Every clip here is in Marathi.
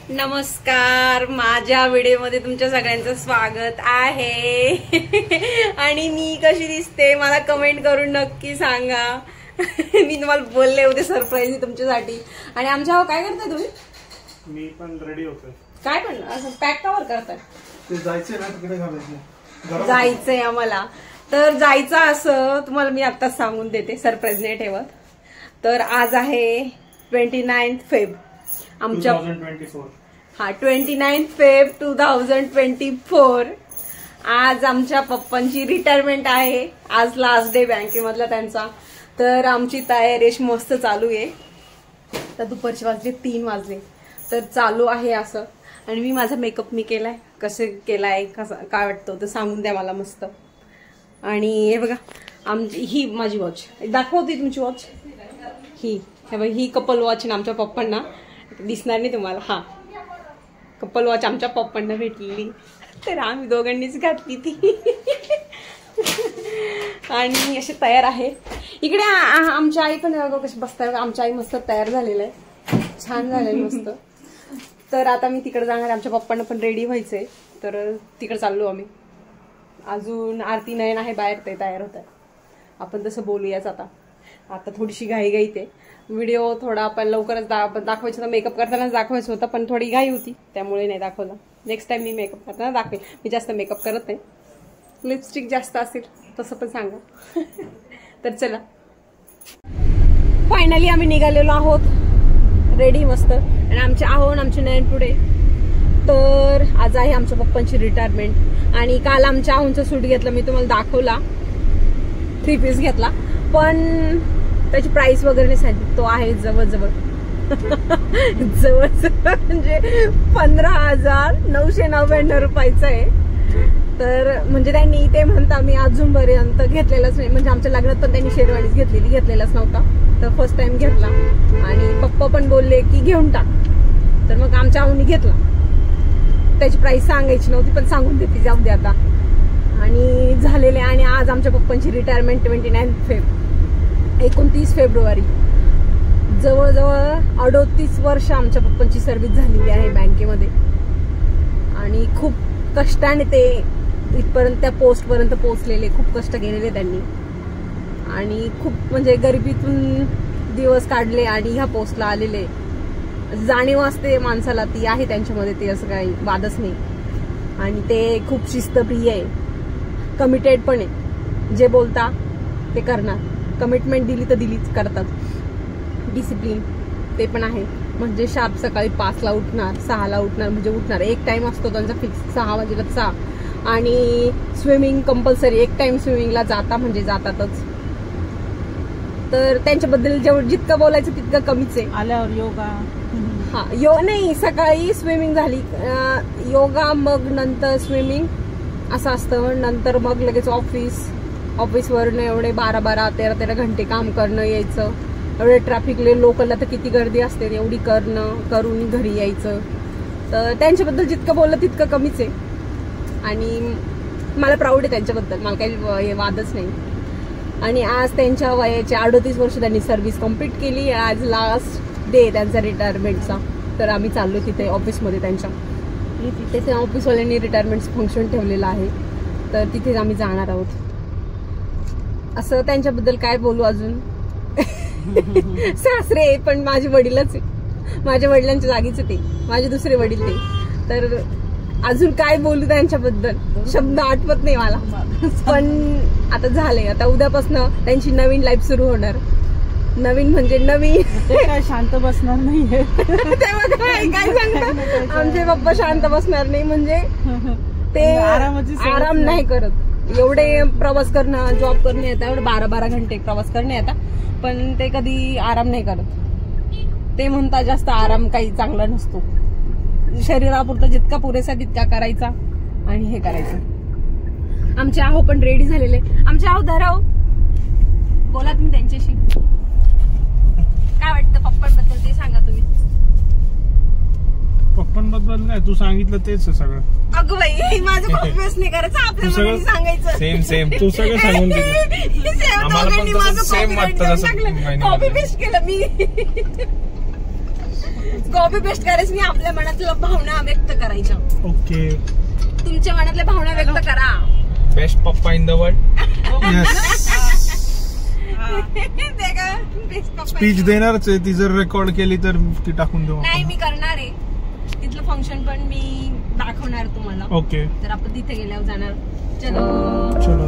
नमस्कार, माझ्या व्हिडिओमध्ये तुमच्या सगळ्यांचं स्वागत आहे. आणि मी कशी दिसते मला कमेंट करून नक्की सांगा. मी तुम्हाला बोलले होते सरप्राईज तुमच्यासाठी. आणि आमच्या काय करताय तुम्ही? मी पण रेडी होतोय. काय पण असं पॅक कवर करताय? ते जायचंय ना तिकडे घालायचं. जायचंय आम्हाला. तर जायचं असं तुम्हाला मी आत्ताच सांगून देते, सरप्राईज नाही ठेवत. तर आज आहे 29 फेब आमच्या 2024. हा 29 फेब 2024. आज आमच्या पप्पांची रिटायरमेंट आहे. आज लास्ट डे बँकेमधला त्यांचा. तर आमची तयारी मस्त चालू आहे. तर दुपारचे वाजले 3 वाजले. तर चालू आहे असं. आणि मी माझा मेकअप मी केलाय. कसे केलाय, कसं काय वाटतं तर सांगून द्या मला मस्त. आणि हे बघा आमची ही माझी वॉच दाखवते. तुमची वॉच ही हे बघा, ही कपल वॉच ना आमच्या पप्पांना दिसणार नाही तुम्हाला. हा कपल वॉच आमच्या पप्पांना भेटलेली. तर आम्ही दोघांनीच घातली ती. आणि असे तयार आहे. इकडे आमच्या आई पण कशी बसताय. आमच्या आई मस्त तयार झालेलं आहे. छान झालंय मस्त. तर आता मी तिकडे जाणार. आमच्या पप्पांना पण रेडी व्हायचंय. तर तिकडे चाललो आम्ही. अजून आरती नयन आहे बाहेर, ते तयार होत आहे. आपण तसं बोलूयाच आता. आता थोडीशी घाई ते व्हिडिओ थोडा आपण लवकरच दाखवायचं होता. मेकअप करतानाच दाखवायचं होतं पण थोडी घाई होती त्यामुळे नाही दाखवलं. नेक्स्ट टाइम मी मेकअप करताना दाखवेल. मी जास्त मेकअप करत नाही. लिपस्टिक जास्त असेल तसं पण सांगा. तर चला फायनली आम्ही निघालेलो आहोत रेडी मस्त. आणि आमचे नयन पुढे. तर आज आहे आमच्या पप्पांची रिटायरमेंट. आणि काल आमच्या आहोंचा सूट घेतला, मी तुम्हाला दाखवला. 3 पीस घेतला पण त्याची प्राइस वगैरे नाही सांगितली. तो आहे जवळजवळ म्हणजे 15,999 रुपयाचा आहे. तर म्हणजे त्यांनी ते म्हणता मी अजूनपर्यंत घेतलेलाच नाही. म्हणजे आमच्या लग्नात पण त्यांनी शेरवानीच घेतलेलाच नव्हता. तर फर्स्ट टाइम घेतला. आणि पप्पा पण बोलले की घेऊन टाक. तर मग आमच्या आऊनी घेतला. त्याची प्राइस सांगायची नव्हती पण सांगून देते, जाऊ दे आता. आणि झालेले. आणि आज आमच्या पप्पांची रिटायरमेंट 29 फेब्रुवारी. जवळजवळ 38 वर्ष आमच्या पप्पांची सर्व्हिस झालेली आहे बँकेमध्ये. आणि खूप कष्टाने ते इथपर्यंत त्या पोस्टपर्यंत पोहोचलेले. खूप कष्ट केलेले त्यांनी. आणि खूप म्हणजे गरिबीतून दिवस काढले आणि ह्या पोस्टला आलेले. जाणीव असते माणसाला, ती आहे त्यांच्यामध्ये, ते असं काही वादच नाही. आणि ते खूप शिस्तप्रिय आहे. कमिटेड पण आहे. जे बोलता ते करणार. कमिटमेंट दिली तर दिलीच करतात. डिसिप्लिन ते पण आहे. म्हणजे शार्प सकाळी 5ला उठणार, 6ला उठणार. म्हणजे उठणार. एक टाइम असतो त्यांचा फिक्स 6 वाजेला 6. आणि स्विमिंग कंपल्सरी. एक टाइम स्विमिंगला जाता म्हणजे जातातच. तर त्यांच्याबद्दल जितकं बोलायचं तितकं कमीच आहे. आल्यावर योगा. हा नाही, सकाळी स्विमिंग झाली, योगा, मग नंतर स्विमिंग असं असतं. नंतर मग लगेच ऑफिसवरनं एवढे 12-12, 13-13 घंटे काम करणं, यायचं. एवढे ट्रॅफिकले लोकलला तर किती गर्दी असते, एवढी करून घरी यायचं. तर त्यांच्याबद्दल जितकं बोललं तितकं कमीच आहे. आणि मला प्राऊड आहे त्यांच्याबद्दल. मला काही वादच नाही. आणि आज त्यांच्या वयाचे 38 वर्ष त्यांनी सर्व्हिस कंप्लीट केली. आज लास्ट डे त्यांचा रिटायरमेंटचा. तर आम्ही चाललो तिथे ऑफिसमध्ये त्यांच्या. तिथे ऑफिसवाल्यांनी रिटायरमेंट फंक्शन ठेवलेलं आहे. तर तिथे आम्ही जाणार आहोत. असं त्यांच्याबद्दल काय बोलू अजून. सासरे पण माझे वडीलच आहे. माझ्या वडिलांच्या जागीच ते माझे दुसरे वडील ते. तर अजून काय बोलू त्यांच्याबद्दल, शब्द आठवत नाही मला. पण आता झालंय. आता उद्यापासून त्यांची नवीन लाईफ सुरू होणार. नवीन म्हणजे नवीन. काय शांत बसणार नाहीये. काय सांगतात आमचे पप्पा, शांत बसणार नाही म्हणजे ते आराम नाही करत. एवढे प्रवास करणं, जॉब करणं येतात, एवढे 12-12 घंटे प्रवास करणं येतात. पण ते कधी आराम नाही करत. ते म्हणतात जास्त आराम काही चांगला नसतो. शरीरापुरता जितका पुरेसा तितका करायचा आणि हे करायचं. आमचे आहो पण रेडी झालेले. आमचे आहो धराव, बोला तुम्ही त्यांच्याशी. काय वाटतं पप्पांबद्दल ते सांगा तुम्ही. पप्पांबद्दल काय तू सांगितलं तेच सगळं. अगं बाई, माझं कॉपीच नाही करायचं, आपल्याला सांगायचं. सेम तू सगळं सांगून दिलं. आम्हाला पण सेम वाटतं. कॉपी पेस्ट केलं मी. कॉपी पेस्ट करायचं नाही, आपल्या मनातल्या भावना व्यक्त करायच्या. ओके. तुमच्या मनातल्या भावना व्यक्त करा. बेस्ट पप्पा इन द वर्ल्ड. स्पीच देणारच आहे ती, जर रेकॉर्ड केली तर ती टाकून देऊ. नाही मी करणार आहे तिथलं फंक्शन पण मी दाखवणार तुम्हाला. ओके. तर आपण तिथे गेल्यावर जाणार. चलो चलो.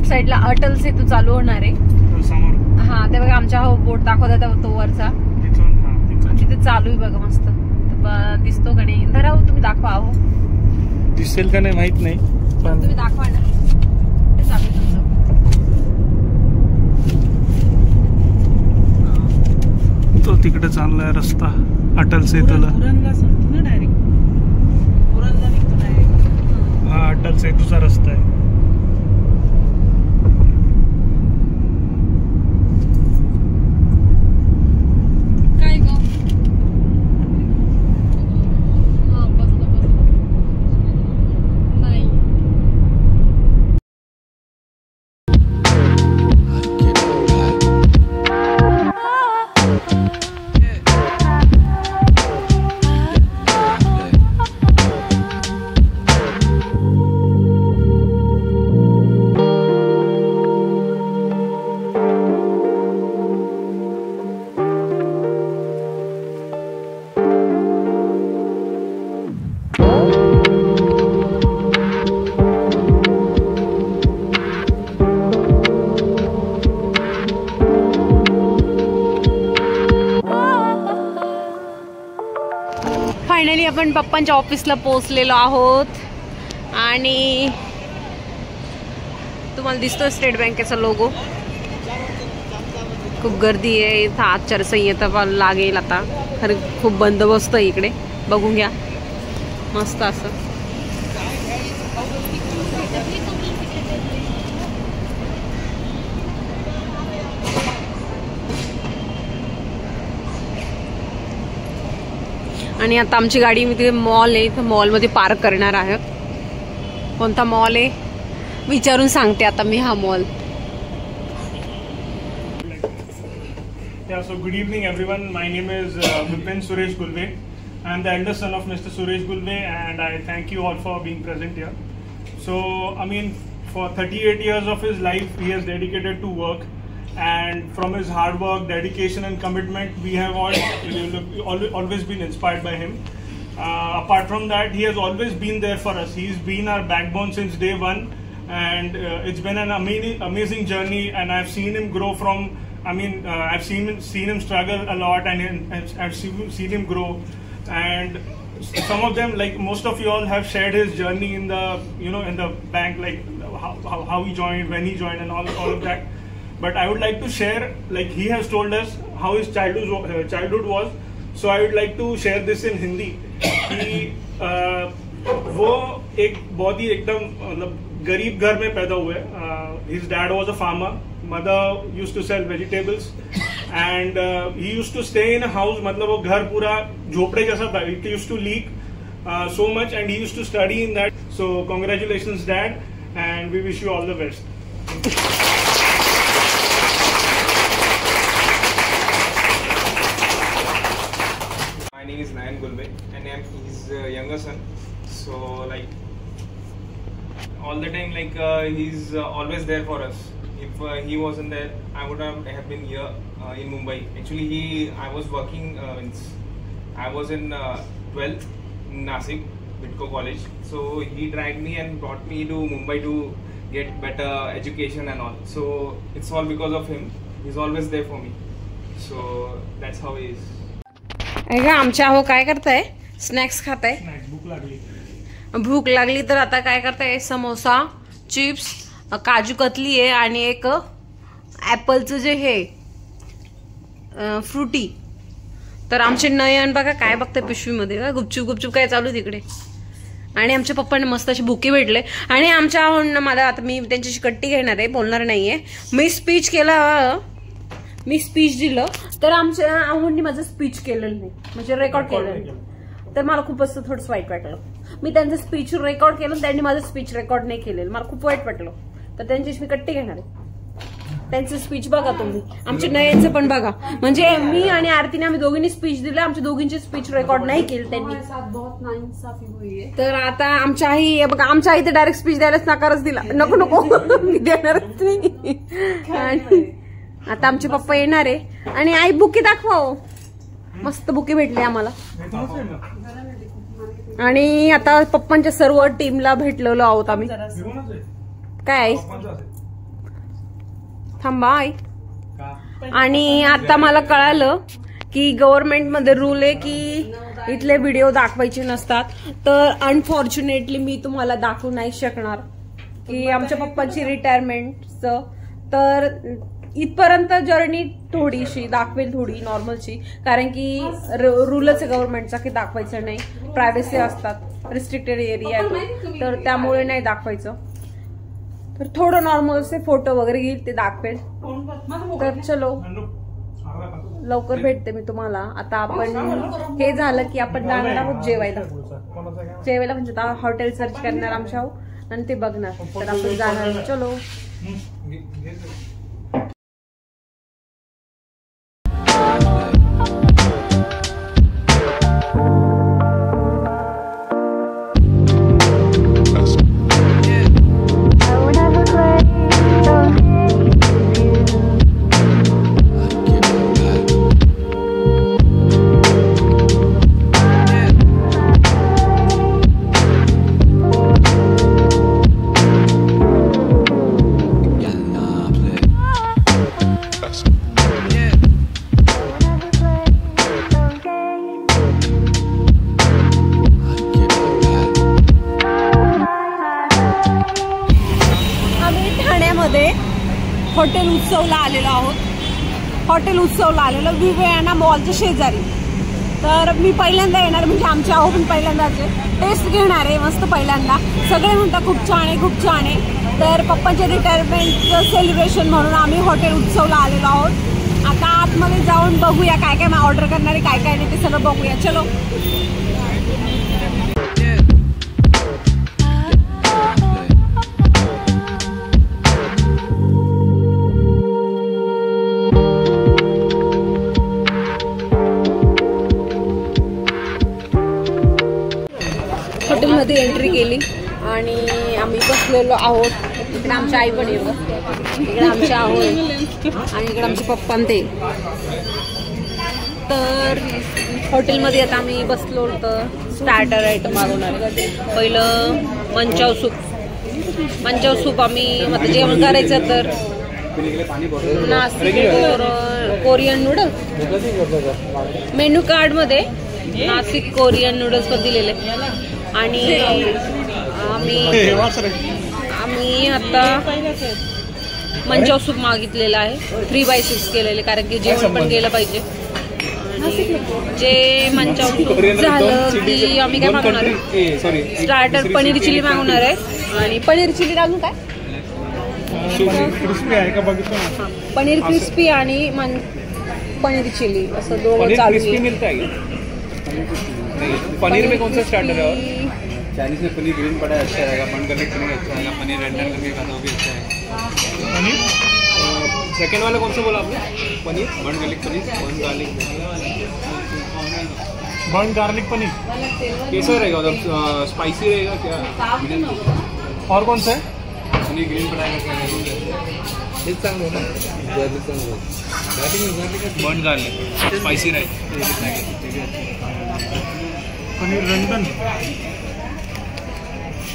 साईडला अटल सेतू चालू होणार आहे समोर. हा ते बघा आमच्या बोट दाखवतात तो वरचा तिथे चालू आहे बघा मस्त. दिसतो का नाही धरा तुम्ही दाखवा. अहो दिसेल का नाही माहित नाही पण तुम्ही दाखवा ना. ते चालू तुमचं. तो तिकडे चाललाय रस्ता अटल सेतूला. हा अटल सेतूचा रस्ता आहे. फायनली आपण पप्पांच्या ऑफिसला पोहोचलेलो आहोत आणि तुम्हाला दिसतोय स्टेट बँकेचा लोगो. खूप गर्दी आहे इथं. आचारसंहिता लागेल आता. खरं खूप बंदोबस्त आहे इकडे. बघून घ्या मस्त असं. आणि आता आमची गाडी मी तिथे मॉल आहे, इथं मॉलमध्ये पार्क करणार आहे. कोणता मॉल आहे विचारून सांगते आता मी. हा mall. Yeah, so good evening everyone. My name is Vipin Suresh Gulve. I am the eldest son of Mr. Suresh Gulve and I thank you all for being present here. So, I mean, for 38 years of his life, he has dedicated to work. And from his hard work, dedication and commitment, we have always been inspired by him. Apart from that, he has always been there for us. He's been our backbone since day one. And it's been an amazing journey, and I've seen him grow from, I've seen him struggle a lot, and I've seen him grow. And some of them, like most of you all, have shared his journey in the, in the bank, like how he joined, when he joined, and all of that. But I would like to share, like he has told us how his childhood was. So I would like to share this in Hindi. वो एक बहुत ही एकदम मतलब गरीब घर में पैदा हुए. His dad was a farmer. Mother used to sell vegetables, and he used to stay in a house. मतलब वो घर पूरा झोपड़े जैसा था. It used to leak so much, and he used to study in that. So congratulations, Dad, and we wish you all the best. name is Nayan Gulve, and I'm his younger son. So like all the time, like he's always there for us. If he wasn't there, I would have been here in Mumbai. Actually, I was working. I was in 12th in Nasik, Bitco College. So he dragged me and brought me to Mumbai to get better education and all. So it's all because of him. He's always there for me. So that's how he is. ऐका आमच्या अहो काय करताय? स्नॅक्स खाताय? भूक लागली तर आता काय करताय? समोसा, चिप्स, काजू कतली आहे आणि एक ऍपलचं जे हे फ्रुटी. तर आमचे नयन बघा काय बघताय पिशवीमध्ये, गुपचूप गुपचूप काय चालू तिकडे. आणि आमच्या पप्पांना मस्त असे बुके भेटले. आणि आमच्या आहोंना मला आता मी त्यांच्याशी कट्टी घेणार आहे, बोलणार नाहीये. मी स्पीच दिलं तर आमच्या आहोंनी माझं स्पीच केलेलं नाही, म्हणजे रेकॉर्ड केलेलं. तर मला खूप असं थोडंसं वाईट वाटलं. मी त्यांचं स्पीच रेकॉर्ड केलं, त्यांनी माझं स्पीच रेकॉर्ड नाही केलेलं, मला खूप वाईट वाटलं. तर त्यांच्याशी मी कट्टी घेणार आहे. त्यांचं स्पीच बघा तुम्ही, आमच्या नयनचं पण बघा. म्हणजे मी आणि आरतीने आम्ही दोघींनी स्पीच दिलं, आमच्या दोघींची स्पीच रेकॉर्ड नाही केली त्यांनी. तर आता आमच्या आई बघा, आमच्या आई तर डायरेक्ट स्पीच द्यायलाच नकारच दिला, नको नको मी देणारच नाही. आणि आता आमचे पप्पा येणार आहे आणि आई बुके दाखवा. मस्त बुके भेटले आम्हाला. आणि आता पप्पांच्या सर्व टीमला भेटलेलो आहोत आम्ही. काय थांबा आई. आणि आता मला कळालं की गव्हर्नमेंटमध्ये रूल आहे की इथले व्हिडिओ दाखवायचे नसतात. तर अनफॉर्च्युनेटली मी तुम्हाला दाखवू नाही शकणार की आमच्या पप्पांची रिटायरमेंटचं. तर इथपर्यंत जर्नी थोडीशी दाखवेल, थोडी नॉर्मलची, कारण की रूलच आहे गव्हर्नमेंटचा की दाखवायचं नाही. प्रायव्हसी असतात, रिस्ट्रिक्टेड एरिया आहे, तर त्यामुळे नाही दाखवायचं. तर थोडं नॉर्मल से फोटो वगैरे घेईल, ते दाखवेल. तर चलो लवकर भेटते मी तुम्हाला. आता आपण हे झालं की आपण जाणार आहोत जेवायला. म्हणजे आता हॉटेल सर्च करणार आमच्या आणि ते बघणार. तर आपण जाणार. चलो हॉटेल उत्सवला आलेलो विवेयाना मॉलच्या शेजारी. तर मी पहिल्यांदा येणार, म्हणजे आमच्या आहो पण पहिल्यांदाच टेस्ट घेणार आहे. मस्त पहिल्यांदा सगळे म्हणतात खूप छान आहे, खूप छान आहे. तर पप्पांच्या रिटायरमेंटचं सेलिब्रेशन म्हणून आम्ही हॉटेल उत्सवला आलेलो आहोत. आता आतमध्ये जाऊन बघूया काय काय ऑर्डर करणार आहे, काय काय नाही ते सगळं बघूया. चलो हॉटेलमध्ये एंट्री केली आणि आम्ही बसलेलो आहोत. इकडे आमच्या आई पण येतो, इकडे आमच्या आहो आणि इकडे आमचे पप्पा ते. तर हॉटेलमध्ये आता आम्ही बसलो तर स्टार्टर आयटम मागवणार. पहिलं मंचाव सूप आम्ही आता जेवण करायचं. तर Nashik Korean noodles menu card मध्ये नाशिक कोरियन नूडल्स पण दिलेले. आणि आम्ही आता मंचाव सूप मागितलेला आहे, 3/6 केलेले, कारण की जेवण पण गेलं पाहिजे. जे मंचाव सूप झालं की आम्ही काय मागवणार आहे, स्टार्टर पनीर चिली मागवणार आहे. आणि पनीर चिली अजून काय पनीर क्रिस्पी आणि पनीर चिली असं दोघं चालू आहे. पनीर में कौन सा स्टार्टर है? चाइनीज में पनीर ग्रीन पड़ा अच्छा रहेगा, बन गार्लिक पनीर अच्छा रहेगा, पनीर रेंडर करके खाता वो भी अच्छा है. पनीर सेकंड वाला कौन सा बोला आपने? पनीर बन गार्लिक पनीर, वन गार्लिक. बर्न गार्लिक पनीर कैसा रहेगा, मतलब स्पाइसी रहेगा क्या? और कौन सा है? पनीर ग्रीन पड़ाएगा क्या? Burn garlic spicy rice, paneer रंडन।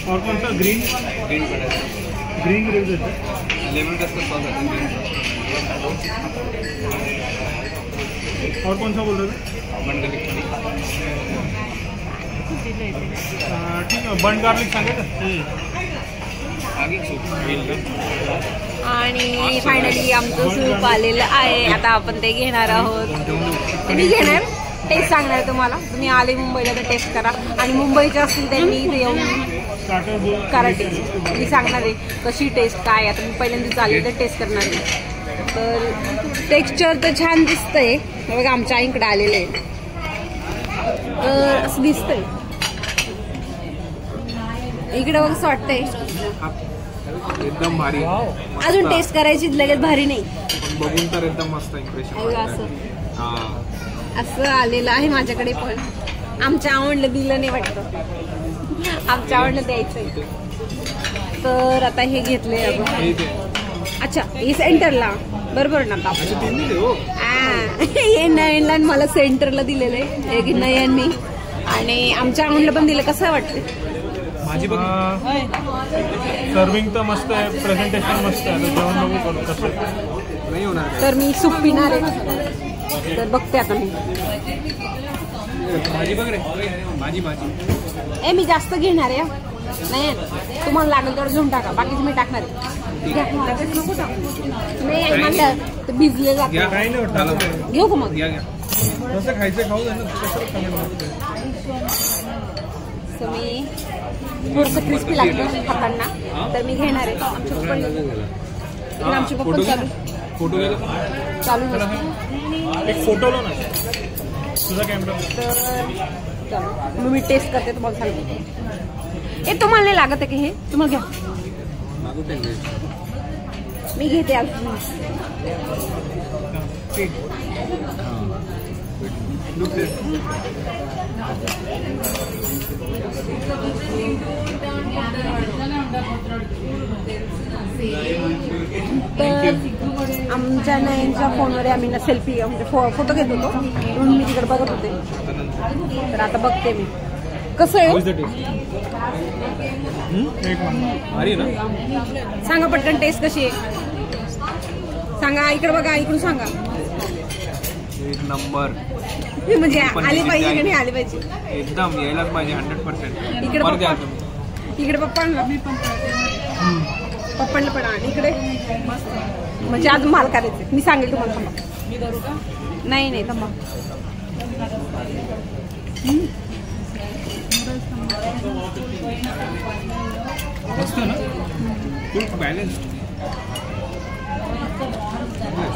और कौन सा? ग्रीन पड़ाएगा, ग्रीन ग्रेवी देते हैं। लेमन का सॉस आता है। और कौन सा बोल रहे थे? Burn garlic paneer. ठीक आहे, बर्न गार्लिक सांगायचं. आगे सूप आणि फायनली आमचं सूप आलेलं आहे. आता आपण ते घेणार आहोत. ते मी घेणार, टेस्ट सांगणार तुम्हाला. तुम्ही आले मुंबईला तर टेस्ट करा, आणि मुंबईचे असतील त्यांनी इथे येऊन करा टेस्ट. मी सांगणार आहे कशी टेस्ट काय. आता मी पहिल्यांदाच आले तर टेस्ट करणार आहे. तर टेक्स्चर तर छान दिसतंय. बघा आमच्या आईकडे आलेलं आहे, तर असं दिसतंय. इकडे बघ असं वाटतंय एकदम भारी. अजून टेस्ट करायची लगेच भारी नाही, बघून तर एकदम मस्त इम्प्रेशन. असं आलेलं आहे माझ्याकडे. पण आमच्या आवडलं दिलं नाही वाटतं, आमच्या आवडलं द्यायचंय. तर आता हे घेतले. अच्छा, हे सेंटरला बरोबर ना? हे नयनला मला सेंटरला दिलेलं आहे, एक नयननी, आणि आमच्या आवडलं पण दिलं. कसं वाटतं? माझी सर्विंग तर मस्त आहे, प्रेझेंटेशन मस्त आहे. जेवण बघू कसं नाही होणार. तर मी सूप पिणार आहे, तर बघते आता मी. भाजी बघ रे, भाजी. मी जास्त घेणार आहे. नाही तुम्हाला लागेल तर घेऊन टाका, बाकीचं मी टाकणार आहे. नको टाकू, नाही म्हणलं तर भिजले जाते. काही नाही वाटतं. घेऊ का मग? कसं खायचं खाऊ दे ना. सो मी थोडंसं क्रिस्पी लागतं खाताना, तर मी घेणार आहे. आमचे पप्पा फोटो चालू एक फोटो लो ना तुझा कॅमेरा. तर मी टेस्ट करते, तुम्हाला सांगते. हे तुम्हाला नाही लागत आहे की हे तुम्हाला घ्या, मी घेते आज. तर आमच्या नयनच्या फोनवर आम्ही ना सेल्फी म्हणजे फोटो घेत होतो, म्हणून मी तिकडे बघत होते. तर आता बघते मी कसं आहे. सांगा पटकन टेस्ट कशी आहे सांगा. इकडे बघा, इकडून सांगा. एक नंबर. म्हणजे आले पाहिजे की नाही आले पाहिजे, एकदम यायलाच पाहिजे 100%. इकडे इकडे पप्पांना पण आणि इकडे म्हणजे अजून माल करायचं. मी सांगेल तुम्हाला. थांबा, नाही थांबा. मस्त ना, बॅलन्स.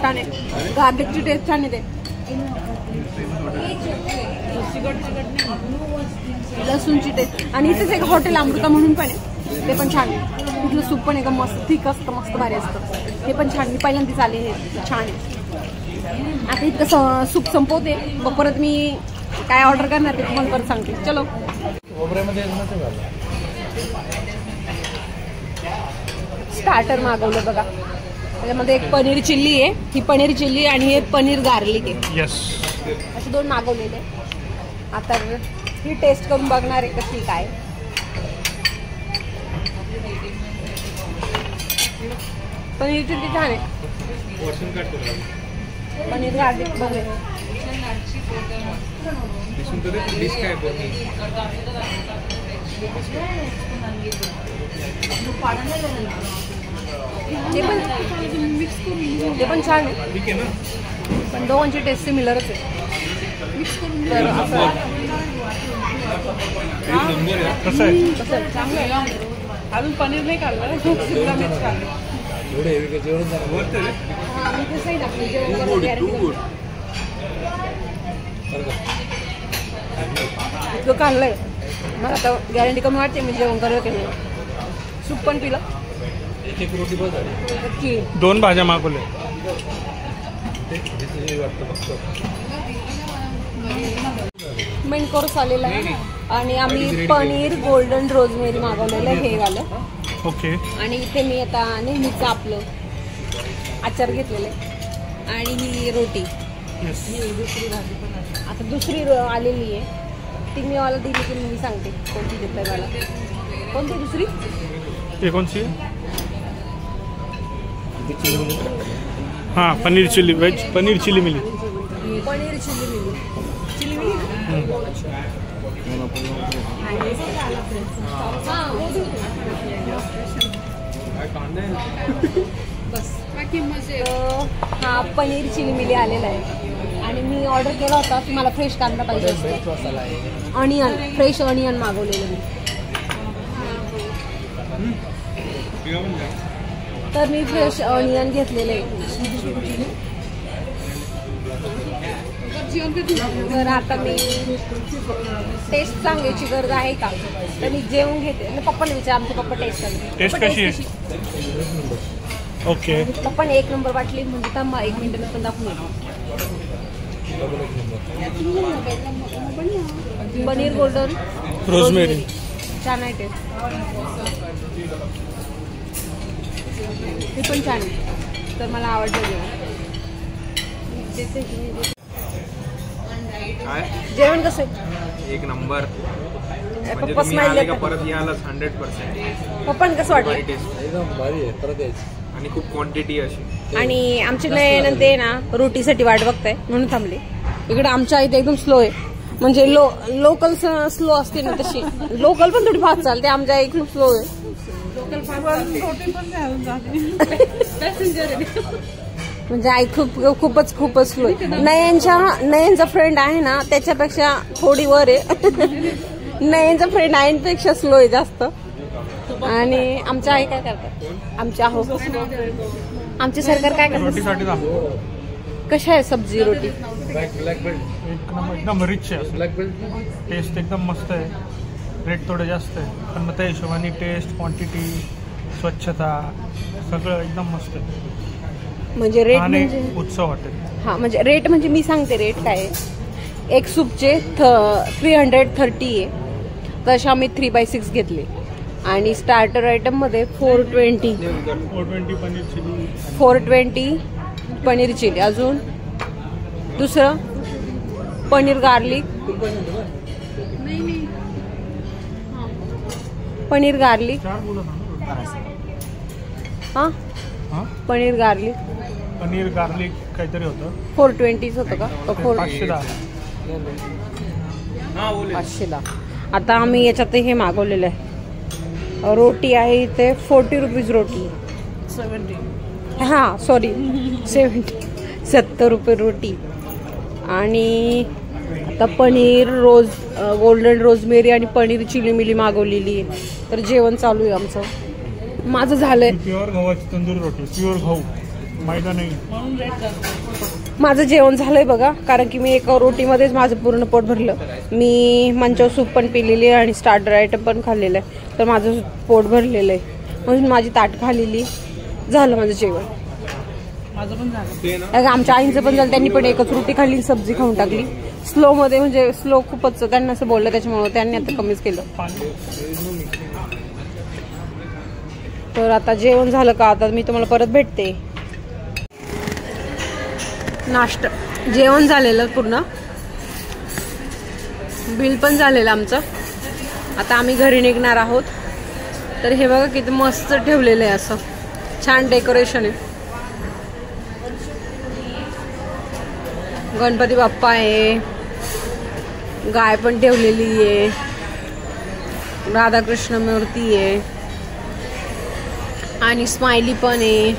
छान आहे, गार्लिकची टेस्ट छान येते. लसूणची टेस्ट. आणि इथेच एक हॉटेल अमृता म्हणून पण आहे, ते पण छान आहे. तिथलं सूप पण एकदम मस्त थिक असतं, मस्त भारी असतं. हे पण छान, मी पहिल्यांदाच आले, हे छान आहे. आता इतकं सूप संपवते, मग परत मी काय ऑर्डर करणार ते तुम्हाला परत सांगते. चलो. स्टार्टर मागवलं बघा, त्याच्यामध्ये एक पनीर चिल्ली आहे, ही पनीर चिल्ली, आणि हे पनीर गार्लिक आहे. असे 2 मागवलेले. आता ही टेस्ट करून बघणार आहे कशी काय. पनीर चिल्ली छान आहे. पनीर गार्लिक बघूया. ते पण छान आहे, पण दोघांची टेस्ट सिमिलरच आहे. तर चांगलं आहे. अजून पनीर नाही काढलं, शिमला मिर्च काढलं. इतकं काढलंय मला आता गॅरंटी कमी वाटते. मी जेवण करत की सूप पण पिलं. 2 भाज्या मागवल्या. मेन कोर्स आलेला आहे आणि आम्ही पनीर गोल्डन रोजमेरी मागवलेलं हे वालं. ओके. आणि इथे मी आता नेहमीच आपलं आचार घेतलेलं आहे आणि ही रोटी. आता दुसरी आलेली आहे ती मी मला दिली की मी सांगते कोणती देत आहे मला. कोणती दुसरी? ये कौन सी है? हाँ paneer chilli veg paneer chilli मिली. पनीर चिली मिली. चिली मिली बस. हा पनीर चिली मिली आलेला आहे आणि मी ऑर्डर केला होता की मला फ्रेश कांदा पाहिजे. ऑनियन फ्रेश ऑनियन मागवलेलं मी. तर मी फ्रेश ऑनियन घेतलेले आहे. तर आता मी टेस्ट सांगायची गरज आहे का तर मी जेवून घेते. पप्पाला विचार आमचे पप्पा टेस्ट कशी आहे. ओके. पप्पाने 1 नंबर वाटली म्हणजे थांबा 1 मिनिट पण दाखवून पनीर गोल्डन रोजमेरी छान आहे. ते पण छान आहे तर मला आवडलं जेवण कसं आहे. 1 नंबर. पप्पा स्माइल परत यायलाच 100%. पप्पांना कसं वाटलं. एकदम भारी आहे परत यायचं. आणि खूप क्वांटिटी अशी. आणि आमच्या नंतर ते ना रोटीसाठी वाट बघताय म्हणून थांबले. इकडे आमच्या इथे एकदम स्लो आहे म्हणजे लोकल स्लो असते ना तशी. लोकल पण थोडी फास्ट चालते. आमच्या एक खूप स्लो आहे. म्हणजे आई खूपच स्लो आहे. नयनचा फ्रेंड आहे ना त्याच्यापेक्षा थोडी वर आहे. नयनचा फ्रेंड आईंपेक्षा स्लो आहे जास्त. आणि आमच्या आई काय करतात. आमचे सरकार काय करतात. कशा आहे सब्जी रोटी. ब्लॅक बेल्ट एकदम रिच आहे. ब्लॅक बेल्ट टेस्ट एकदम मस्त आहे. रेट थोडं जास्त आहे पण मग त्या हिशोबाने टेस्ट क्वांटिटी स्वच्छता सगळं एकदम मस्त आहे. म्हणजे रेट म्हणजे उत्सव हॉटेल. हा म्हणजे रेट म्हणजे मी सांगते रेट काय आहे. एक सूपचे 330 आहे तशा आम्ही 3/6 घेतले. आणि स्टार्टर आयटम मध्ये 420 पनीर चिली. अजून दुसरं पनीर गार्लिक. पनीर गार्लिक हा पनीर गार्लिक काहीतरी होतं. 420 होतं का. 510. आता आम्ही याच्यात हे मागवलेलं आहे. रोटी आहे इथे 40 रुपीज रोटी. 70 रुपये रोटी. आणि आता पनीर गोल्डन रोजमेरी आणि पनीर चिली मिली मागवलेली आहे. तर जेवण चालू आहे आमचं. माझं झालंय. प्युअर गव्हाची तंदुरी रोटी. प्युअर गहू मैदा नाही. माझं जेवण झालंय बघा कारण की मी एका रोटीमध्येच माझं पूर्ण पोट भरलं. मी मंचाव सूप पण पिलेली आहे आणि स्टार्टर आयटम पण खाल्लेलं आहे. तर माझं पोट भरलेलं आहे म्हणून माझी ताट खाल्लेली झालं माझं जेवण. आमच्या आईंचं पण झालं. त्यांनी पण एकच रोटी खाल्ली सब्जी खाऊन टाकली. स्लो मध्ये म्हणजे स्लो खूपच त्यांना असं बोललं त्याच्यामुळे त्यांनी आता कमीच केलं. तर आता जेवण झालं का आता मी तुम्हाला परत भेटते. नाश्ता जेवण झालेलं पूर्ण. बिल पण झालेलं आमचं. आता आम्ही घरी निघणार आहोत. तर हे बघा किती मस्त ठेवलेलं आहे. असं छान डेकोरेशन आहे. गणपती बाप्पा आहे. गाय पण ठेवलेली आहे. राधाकृष्ण मूर्ती आहे आणि स्माइली पण आहे.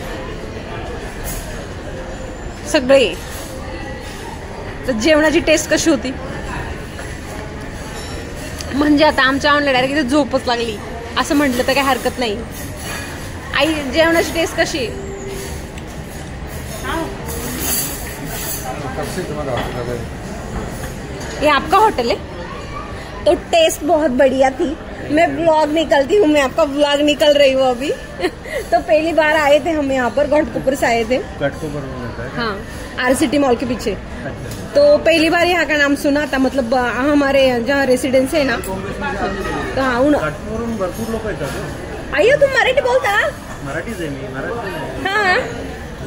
सगळे. तर जेवणाची टेस्ट कशी होती म्हणजे आता आमच्या ऑनलाईन डायरेक्ट झोपच लागली असं म्हटलं तर काही हरकत नाही. आई जेवणाची टेस्ट कशी. ये आपका होटल है तो टेस्ट बहुत बढ़िया थी. मैं व्लॉग निकलती हूँ. मैं आपका व्लॉग निकल रही हूँ अभी. तो पहली बार आए थे हम यहाँ पर. घाटकोपर से आए थे. घाटकोपर में होता है. हाँ RCT मॉल के पीछे। तो पहली बार यहाँ का नाम सुना था, मतलब हमारे जहाँ रेसिडेंस है ना, तो हाँ भरपूर लोक येतात। आइयो तुम मराठी बोलता? मराठीच आहे मी, महाराष्ट्र हाँ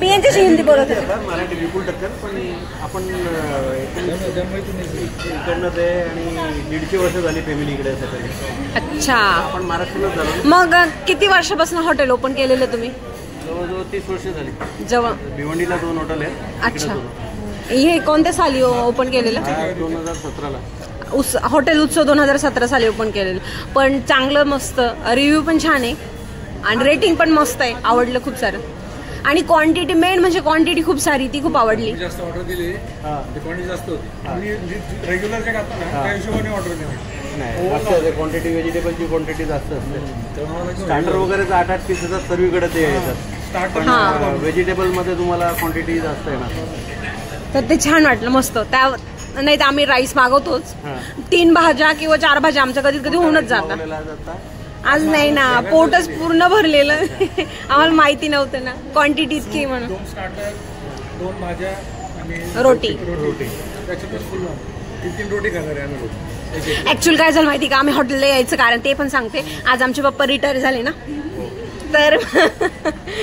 मी यांच्याशी हिंदी बोलत होते। मराठी विपुल टक्कर, पण आपण इकडनं ते आणि 150 वर्ष झाली फॅमिली इकडे सगळी। अच्छा, आपण महाराष्ट्रात झालो। मग किती वर्षापासून हॉटेल ओपन केलेलं तुम्ही? जवळजवळ 30 वर्ष झाली। जवळ भिवंडीला 2 हॉटेल आहेत। अच्छा, हे कोणत्या साली ओपन केलेलं? 2017ला हॉटेल उत्सव 2017 साली ओपन केलेलं, पण चांगलं मस्त, रिव्ह्यू पण छान आहे आणि रेटिंग पण मस्त आहे, आवडलं खूप सारं। आणि क्वांटिटी, मेन म्हणजे क्वांटिटी खूप सारी, ती खूप आवडली। जास्त ऑर्डर दिली, क्वांटिटी जास्त होती आणि रेग्युलर जे खातो ना त्या हिशोबाने ऑर्डर दिली नाही, जास्त क्वांटिटी, व्हेजिटेबलची क्वांटिटी जास्त असते। स्टार्टर वगैरे 8-8 पीस येतात सर्वीकडे ते येतात, पण व्हेजिटेबल मध्ये तुम्हाला क्वांटिटी जास्त येणार। तर ते छान वाटलं, मस्त। त्या नाही तर आम्ही राईस मागवतोच, 3 भाज्या किंवा 4 भाज्या आमच्या कधी कधी होऊनच जातात। आज नाही ना, पोटच पूर्ण भरलेलं आम्हाला माहिती नव्हतं ना क्वांटिटी इतकी म्हणून। 2 स्टार्टर, 2 भाज्या आणि रोटी। त्याच्यातच फुल 3 रोटी खाणार आहे आम्ही। ऍक्च्युअली काय झालं माहिती का, आम्ही हॉटेलला यायचं कारण ते पण सांगते, आज आमचे पप्पा रिटायर झाले ना, तर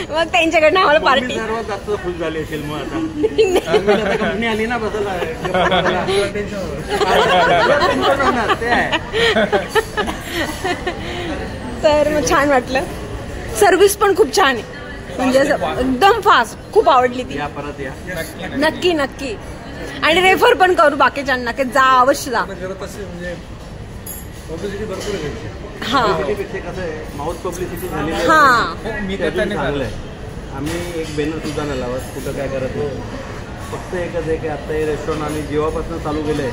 मग त्यांच्याकडनं आम्हाला पार्टी सर्वात जास्त खुश झाली असेल मग आता कंपनी आली ना बदलला तर मग छान वाटलं, सर्व्हिस पण खूप छान आहे, म्हणजे एकदम फास्ट, खूप आवडली ती। या परत या, नक्की नक्की, आणि रेफर पण करू बाकीच्यांना की जा, अवश्य जा। म्हणजे पब्लिसिटी भरपूर आहे। हा कसं आहे, माउथ पब्लिसिटी झाली हा, मी चांगलं आहे। आम्ही एक बॅनर सुद्धा नाही लावत, कुठं काय करत नाही, फक्त एकच आहे की आता हे रेस्टॉरंट आम्ही जेव्हापासून चालू केलं आहे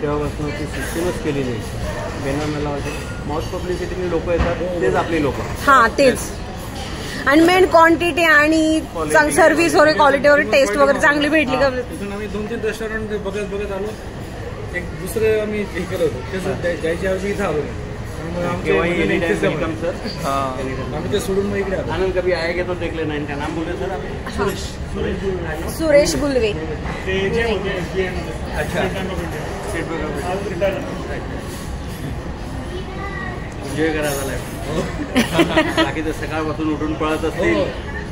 तेव्हापासून ती सिस्टीमच केली नाही, बॅनर नाही लावायचे, माउथ पब्लिसिटीने लोक येतात, तेच आपली लोक। हा तेच, आणि मेन क्वांटिटी आणि सर्व्हिस वगैरे, क्वालिटी वगैरे, टेस्ट वगैरे चांगली भेटली का? तिथून आम्ही 2-3 रेस्टॉरंट बघत आलो, एक दुसरं आम्ही हे केलं होतं, जायच्या आधी इथं आलो, आम्ही ते सोडून मग इकडे आलो। आनंद कभी आएगा तो देख लेना, इनका नाम बोले सर आप? सुरेश गुलवे। अच्छा, एन्जॉय करा झालाय, बाकी तर सकाळपासून उठून पळत असतील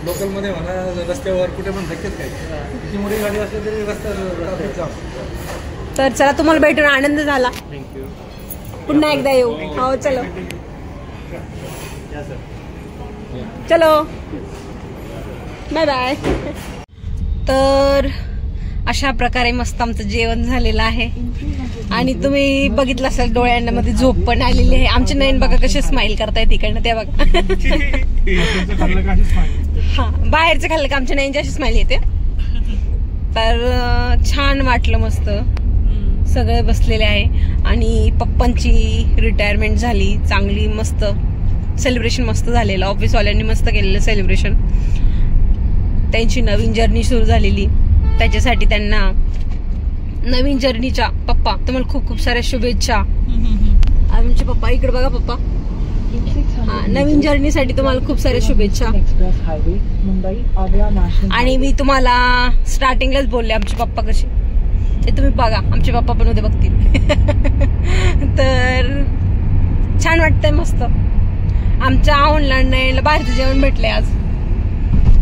लोकलमध्ये म्हणा, रस्त्यावर कुठे पण धक्केच काय, किती मोठी गाडी असली तरी रस्ता। तर चला, तुम्हाला भेटून आनंद झाला, थँक्यू, पुन्हा एकदा येऊ। हो चलो चलो, बाय बाय। तर अशा प्रकारे मस्त आमचं जेवण झालेलं आहे, आणि तुम्ही बघितलं असाल डोळ्यांमध्ये झोप पण आलेली आहे। आमचे नयन बघा कसे स्माइल करतायत इकडनं, ते बघा हा, बाहेरचं खाल्लं का आमच्या नयनची अशी स्माइल येते। तर छान वाटलं, मस्त सगळे बसलेले आहे, आणि पप्पांची रिटायरमेंट झाली चांगली, मस्त सेलिब्रेशन मस्त झालेलं, ऑफिसवाल्यांनी मस्त केलेलं सेलिब्रेशन, त्यांची नवीन जर्नी सुरू झालेली, त्याच्यासाठी त्यांना नवीन जर्नीच्या, पप्पा तुम्हाला खूप खूप साऱ्या शुभेच्छा। आमचे पप्पा इकडे बघा, पप्पा हा, नवीन जर्नीसाठी तुम्हाला खूप साऱ्या शुभेच्छा। आणि मी तुम्हाला स्टार्टिंगलाच बोलले आमचे पप्पा कसे, ते तुम्ही बघा, आमचे पप्पा पण उद्या बघतील। तर छान वाटतंय, मस्त आमच्या ऑनलाईन बाहेरचं जेवण भेटलंय आज,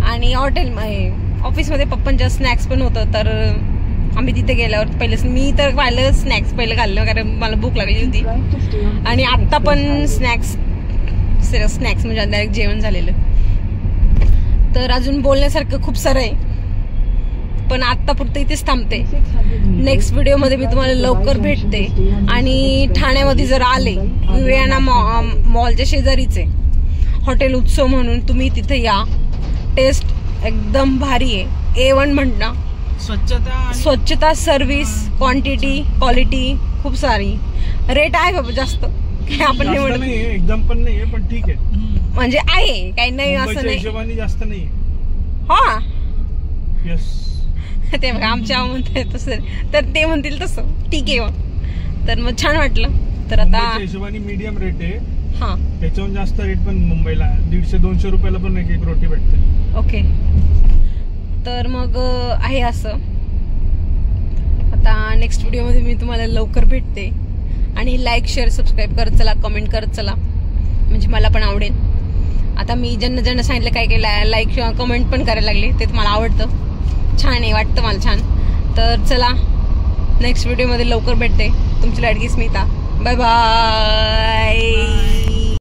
आणि हॉटेल ऑफिसमध्ये पप्पांच्या स्नॅक्स पण होतं, तर आम्ही तिथे गेल्यावर पहिलं मी तर पाहिलं स्नॅक्स पहिलं खाल्लं, कारण मला भूक लागली होती, आणि आत्ता पण स्नॅक्स म्हणजे डायरेक्ट जेवण झालेलं। तर अजून बोलण्यासारखं खूप सारं आहे, पण आत्ता पुरतं इथेच थांबते, नेक्स्ट व्हिडिओमध्ये मी तुम्हाला लवकर भेटते। आणि ठाण्यामध्ये जर आले, विवेकानंद मॉलच्या शेजारीचे हॉटेल उत्सव म्हणून, तुम्ही तिथे या, टेस्ट एकदम भारी आहे, A1 म्हणणं, स्वच्छता, सर्व्हिस, क्वांटिटी, क्वालिटी खूप सारी, रेट आहे बाबा जास्त, आपण नाही एकदम पण नाही, पण ठीक आहे, म्हणजे आहे काही नाही असं नाही, जास्त नाही। हा यस, ते बघा आमच्या म्हणताय तसं, तर ते म्हणतील तसं ठीक आहे मग। तर मग छान वाटलं। तर आता हिशोबाने मीडियम रेट आहे, हा त्याच्याहून जास्त रेट पण मुंबईला 150-200 रुपयाला पण एक रोटी भेटते। ओके, तर मग आहे असं. आता नेक्स्ट व्हिडिओमध्ये मी तुम्हाला लवकर भेटते. आणि लाईक शेअर सबस्क्राईब करत चला, कमेंट करत चला, म्हणजे मला पण आवडेल. आता मी ज्यांना ज्यांना सांगितलं काय काय लाईक किंवा कमेंट पण करायला लागले, ते मला आवडतं, छान आहे, वाटतं मला छान. तर चला नेक्स्ट व्हिडिओमध्ये लवकर भेटते. तुमची लाडकी स्मिता. Bye bye.